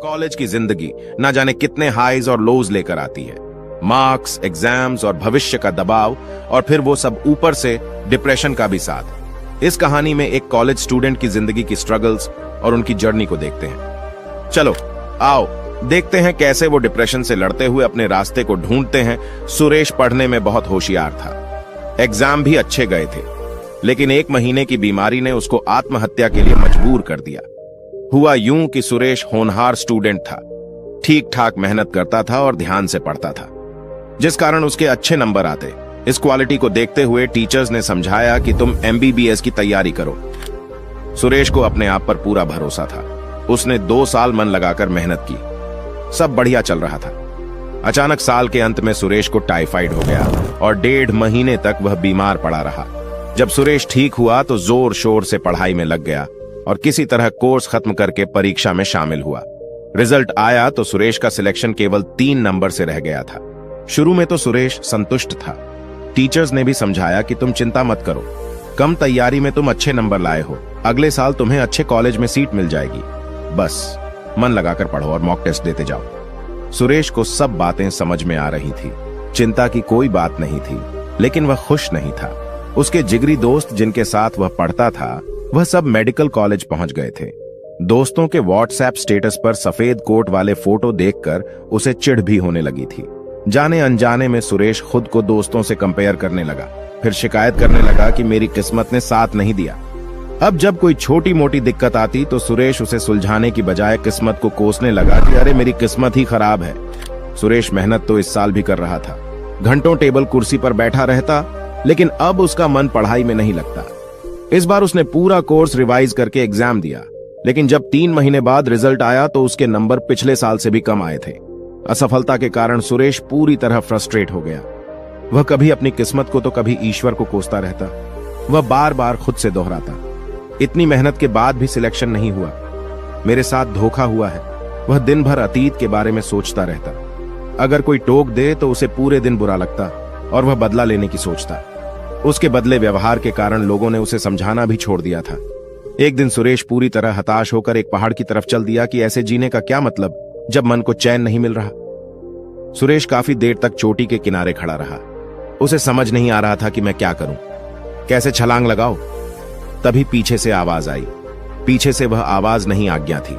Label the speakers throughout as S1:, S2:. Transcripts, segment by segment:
S1: College की जिंदगी ना जाने कितने हाईज और लोज लेकर आती है। मार्क्स, एग्जाम्स और भविष्य का दबाव, और फिर वो सब ऊपर से डिप्रेशन का भी साथ। इस कहानी में एक कॉलेज स्टूडेंट की जिंदगी की स्ट्रगल्स और उनकी जर्नी को देखते हैं। चलो आओ देखते हैं कैसे वो डिप्रेशन से लड़ते हुए अपने रास्ते को ढूंढते हैं। सुरेश पढ़ने में बहुत होशियार था, एग्जाम भी अच्छे गए थे, लेकिन 1 महीने की बीमारी ने उसको आत्महत्या के लिए मजबूर कर दिया। हुआ यूं कि सुरेश होनहार स्टूडेंट था, ठीक ठाक मेहनत करता था और ध्यान से पढ़ता था, जिस कारण उसके अच्छे नंबर आते। इस क्वालिटी को देखते हुए टीचर्स ने समझाया कि तुम MBBS की तैयारी करो। सुरेश को अपने आप पर पूरा भरोसा था। उसने 2 साल मन लगाकर मेहनत की, सब बढ़िया चल रहा था। अचानक साल के अंत में सुरेश को टाइफाइड हो गया और 1.5 महीने तक वह बीमार पड़ा रहा। जब सुरेश ठीक हुआ तो जोर शोर से पढ़ाई में लग गया और किसी तरह कोर्स खत्म करके परीक्षा में शामिल हुआ। रिजल्ट आया तो सुरेश का सिलेक्शन केवल 3 नंबर से रह गया था। शुरू में तो सुरेश संतुष्ट था। टीचर्स ने भी समझाया कि तुम चिंता मत करो, कम तैयारी में तुम अच्छे नंबर लाए हो, अगले साल तुम्हें अच्छे कॉलेज में सीट मिल जाएगी, बस मन लगाकर पढ़ो और मॉक टेस्ट देते जाओ। सुरेश को सब बातें समझ में आ रही थी, चिंता की कोई बात नहीं थी, लेकिन वह खुश नहीं था। उसके जिगरी दोस्त जिनके साथ वह पढ़ता था, वह सब मेडिकल कॉलेज पहुंच गए थे। दोस्तों के व्हाट्सएप स्टेटस पर सफेद कोट वाले फोटो देखकर उसे चिढ़ भी होने लगी थी। जाने अनजाने में सुरेश खुद को दोस्तों से कंपेयर करने लगा, फिर शिकायत करने लगा कि मेरी किस्मत ने साथ नहीं दिया। अब जब कोई छोटी मोटी दिक्कत आती तो सुरेश उसे सुलझाने की बजाय किस्मत को कोसने लगा कि अरे मेरी किस्मत ही खराब है। सुरेश मेहनत तो इस साल भी कर रहा था, घंटों टेबल कुर्सी पर बैठा रहता, लेकिन अब उसका मन पढ़ाई में नहीं लगता। इस बार उसने पूरा कोर्स रिवाइज करके एग्जाम दिया, लेकिन जब 3 महीने बाद रिजल्ट आया तो उसके नंबर पिछले साल से भी कम आए थे। असफलता के कारण सुरेश पूरी तरह फ्रस्ट्रेट हो गया। वह कभी अपनी किस्मत को तो कभी ईश्वर को कोसता रहता। वह बार बार खुद से दोहराता, इतनी मेहनत के बाद भी सिलेक्शन नहीं हुआ, मेरे साथ धोखा हुआ है। वह दिन भर अतीत के बारे में सोचता रहता। अगर कोई टोक दे तो उसे पूरे दिन बुरा लगता और वह बदला लेने की सोचता। उसके बदले व्यवहार के कारण लोगों ने उसे समझाना भी छोड़ दिया था। एक दिन सुरेश पूरी तरह हताश होकर एक पहाड़ की तरफ चल दिया कि ऐसे जीने का क्या मतलब जब मन को चैन नहीं मिल रहा। सुरेश काफी देर तक चोटी के किनारे खड़ा रहा। उसे समझ नहीं आ रहा था कि मैं क्या करूं, कैसे छलांग लगाऊं। तभी पीछे से आवाज आई। पीछे से वह आवाज नहीं, आज्ञा थी।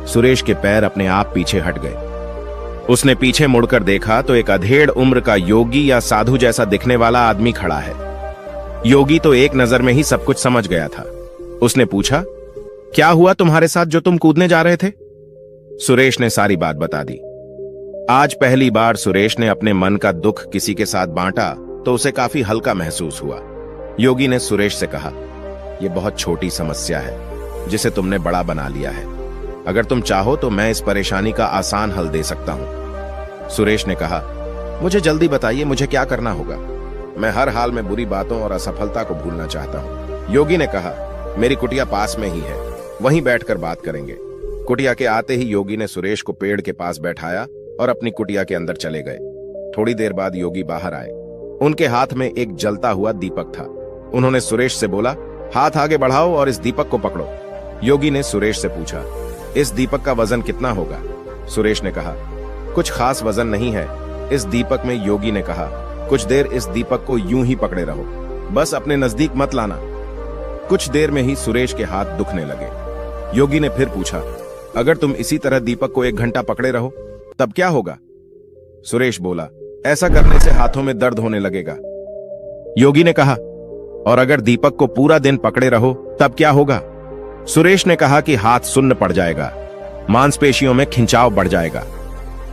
S1: सुरेश के पैर अपने आप पीछे हट गए। उसने पीछे मुड़कर देखा तो एक अधेड़ उम्र का योगी या साधु जैसा दिखने वाला आदमी खड़ा है। योगी तो एक नजर में ही सब कुछ समझ गया था। उसने पूछा, क्या हुआ तुम्हारे साथ जो तुम कूदने जा रहे थे? सुरेश ने सारी बात बता दी। आज पहली बार सुरेश ने अपने मन का दुख किसी के साथ बांटा तो उसे काफी हल्का महसूस हुआ। योगी ने सुरेश से कहा, यह बहुत छोटी समस्या है जिसे तुमने बड़ा बना लिया है। अगर तुम चाहो तो मैं इस परेशानी का आसान हल दे सकता हूं। सुरेश ने कहा, मुझे जल्दी बताइए, मुझे क्या करना होगा? मैं हर हाल में बुरी बातों और असफलता को भूलना चाहता हूं। योगी ने कहा, मेरी कुटिया पास में ही है, वहीं बैठकर बात करेंगे। कुटिया के आते ही योगी ने सुरेश को पेड़ के पास बैठाया और अपनी कुटिया के अंदर चले गए। थोड़ी देर बाद योगी बाहर आए। उनके हाथ में एक जलता हुआ दीपक था। उन्होंने सुरेश से बोला, हाथ आगे बढ़ाओ और इस दीपक को पकड़ो। योगी ने सुरेश से पूछा, इस दीपक का वजन कितना होगा? सुरेश ने कहा, कुछ खास वजन नहीं है इस दीपक में। योगी ने कहा, कुछ देर इस दीपक को यूं ही पकड़े रहो, बस अपने नजदीक मत लाना। कुछ देर में ही सुरेश के हाथ दुखने लगे। योगी ने फिर पूछा, अगर तुम इसी तरह दीपक को 1 घंटा पकड़े रहो तब क्या होगा? सुरेश बोला, ऐसा करने से हाथों में दर्द होने लगेगा। योगी ने कहा, और अगर दीपक को पूरा दिन पकड़े रहो तब क्या होगा? सुरेश ने कहा कि हाथ सुन्न पड़ जाएगा, मांसपेशियों में खिंचाव बढ़ जाएगा।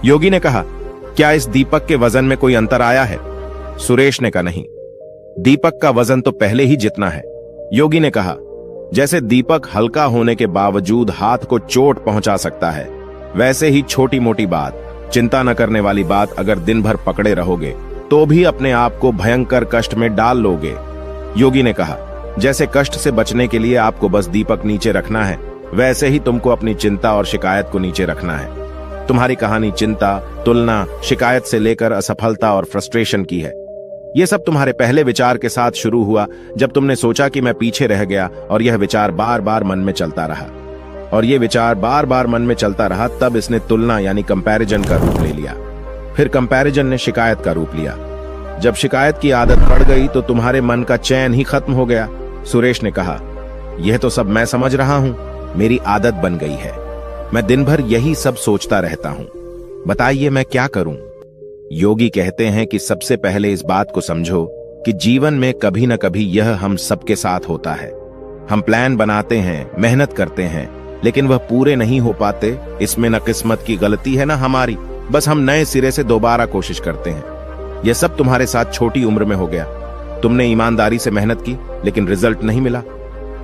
S1: योगी ने कहा, क्या इस दीपक के वजन में कोई अंतर आया है? सुरेश ने कहा, नहीं, दीपक का वजन तो पहले ही जितना है। योगी ने कहा, जैसे दीपक हल्का होने के बावजूद हाथ को चोट पहुंचा सकता है, वैसे ही छोटी मोटी बात, चिंता न करने वाली बात अगर दिन भर पकड़े रहोगे तो भी अपने आप को भयंकर कष्ट में डाल लोगे। योगी ने कहा, जैसे कष्ट से बचने के लिए आपको बस दीपक नीचे रखना है, वैसे ही तुमको अपनी चिंता और शिकायत को नीचे रखना है। तुम्हारी कहानी चिंता, तुलना, शिकायत से लेकर असफलता और फ्रस्ट्रेशन की है। यह सब तुम्हारे पहले विचार के साथ शुरू हुआ जब तुमने सोचा कि मैं पीछे रह गया, और यह विचार बार बार मन में चलता रहा। और ये विचार बार बार मन में चलता रहा। तब इसने तुलना यानी कंपैरिजन का रूप ले लिया। फिर कंपैरिजन ने शिकायत का रूप लिया। जब शिकायत की आदत पड़ गई तो तुम्हारे मन का चैन ही खत्म हो गया। सुरेश ने कहा, यह तो सब मैं समझ रहा हूं, मेरी आदत बन गई है। मैं दिन भर यही सब सोचता रहता हूं। बताइए मैं क्या करूं? योगी कहते हैं कि सबसे पहले इस बात को समझो कि जीवन में कभी न कभी यह हम सबके साथ होता है। हम प्लान बनाते हैं, मेहनत करते हैं, लेकिन वह पूरे नहीं हो पाते। इसमें न किस्मत की गलती है न हमारी, बस हम नए सिरे से दोबारा कोशिश करते हैं। यह सब तुम्हारे साथ छोटी उम्र में हो गया। तुमने ईमानदारी से मेहनत की लेकिन रिजल्ट नहीं मिला।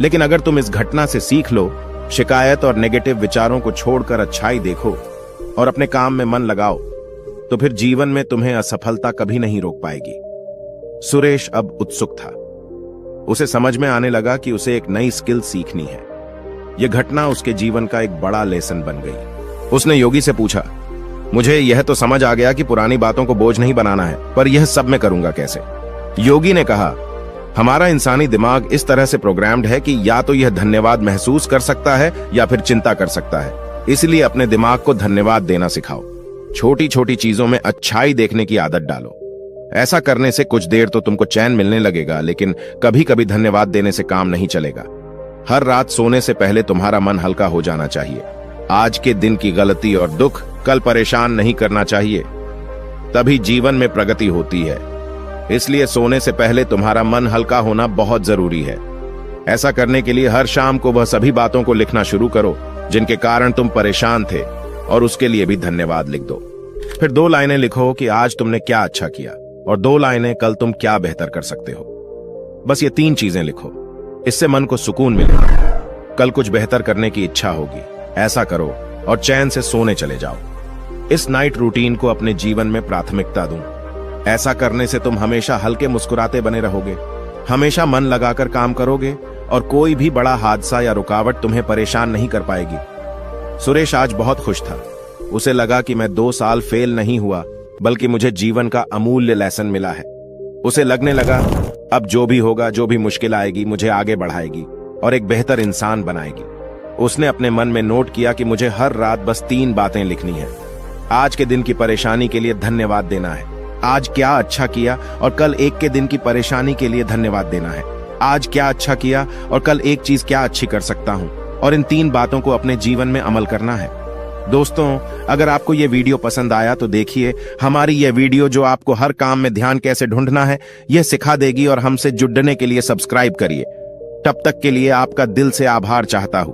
S1: लेकिन अगर तुम इस घटना से सीख लो, शिकायत और नेगेटिव विचारों को छोड़कर अच्छाई देखो और अपने काम में मन लगाओ, तो फिर जीवन में तुम्हें असफलता कभी नहीं रोक पाएगी। सुरेश अब उत्सुक था। उसे समझ में आने लगा कि उसे एक नई स्किल सीखनी है। यह घटना उसके जीवन का एक बड़ा लेसन बन गई। उसने योगी से पूछा, मुझे यह तो समझ आ गया कि पुरानी बातों को बोझ नहीं बनाना है, पर यह सब मैं करूंगा कैसे? योगी ने कहा, हमारा इंसानी दिमाग इस तरह से प्रोग्राम्ड है कि या तो यह धन्यवाद महसूस कर सकता है या फिर चिंता कर सकता है। इसलिए अपने दिमाग को धन्यवाद देना सिखाओ। छोटी छोटी चीजों में अच्छाई देखने की आदत डालो। ऐसा करने से कुछ देर तो तुमको चैन मिलने लगेगा, लेकिन कभी कभी धन्यवाद देने से काम नहीं चलेगा। हर रात सोने से पहले तुम्हारा मन हल्का हो जाना चाहिए। आज के दिन की गलती और दुख कल परेशान नहीं करना चाहिए, तभी जीवन में प्रगति होती है। इसलिए सोने से पहले तुम्हारा मन हल्का होना बहुत जरूरी है। ऐसा करने के लिए हर शाम को वह सभी बातों को लिखना शुरू करो जिनके कारण तुम परेशान थे, और उसके लिए भी धन्यवाद लिख दो। फिर 2 लाइनें लिखो कि आज तुमने क्या अच्छा किया, और 2 लाइनें कल तुम क्या बेहतर कर सकते हो। बस ये 3 चीजें लिखो। इससे मन को सुकून मिलेगा। कल कुछ बेहतर करने की इच्छा होगी। ऐसा करो और चैन से सोने चले जाओ। इस नाइट रूटीन को अपने जीवन में प्राथमिकता दूं। ऐसा करने से तुम हमेशा हल्के मुस्कुराते बने रहोगे, हमेशा मन लगाकर काम करोगे, और कोई भी बड़ा हादसा या रुकावट तुम्हें परेशान नहीं कर पाएगी। सुरेश आज बहुत खुश था। उसे लगा कि मैं 2 साल फेल नहीं हुआ, बल्कि मुझे जीवन का अमूल्य लेसन मिला है। उसे लगने लगा, अब जो भी होगा, जो भी मुश्किल आएगी, मुझे आगे बढ़ाएगी और एक बेहतर इंसान बनाएगी। उसने अपने मन में नोट किया कि मुझे हर रात बस 3 बातें लिखनी है। आज के दिन की परेशानी के लिए धन्यवाद देना है। आज क्या अच्छा किया और कल एक के दिन की परेशानी के लिए धन्यवाद देना है। आज क्या अच्छा किया और कल एक चीज क्या अच्छी कर सकता हूं, और इन 3 बातों को अपने जीवन में अमल करना है। दोस्तों, अगर आपको यह वीडियो पसंद आया तो देखिए हमारी यह वीडियो जो आपको हर काम में ध्यान कैसे ढूंढना है यह सिखा देगी, और हमसे जुड़ने के लिए सब्सक्राइब करिए। तब तक के लिए आपका दिल से आभार चाहता हूं।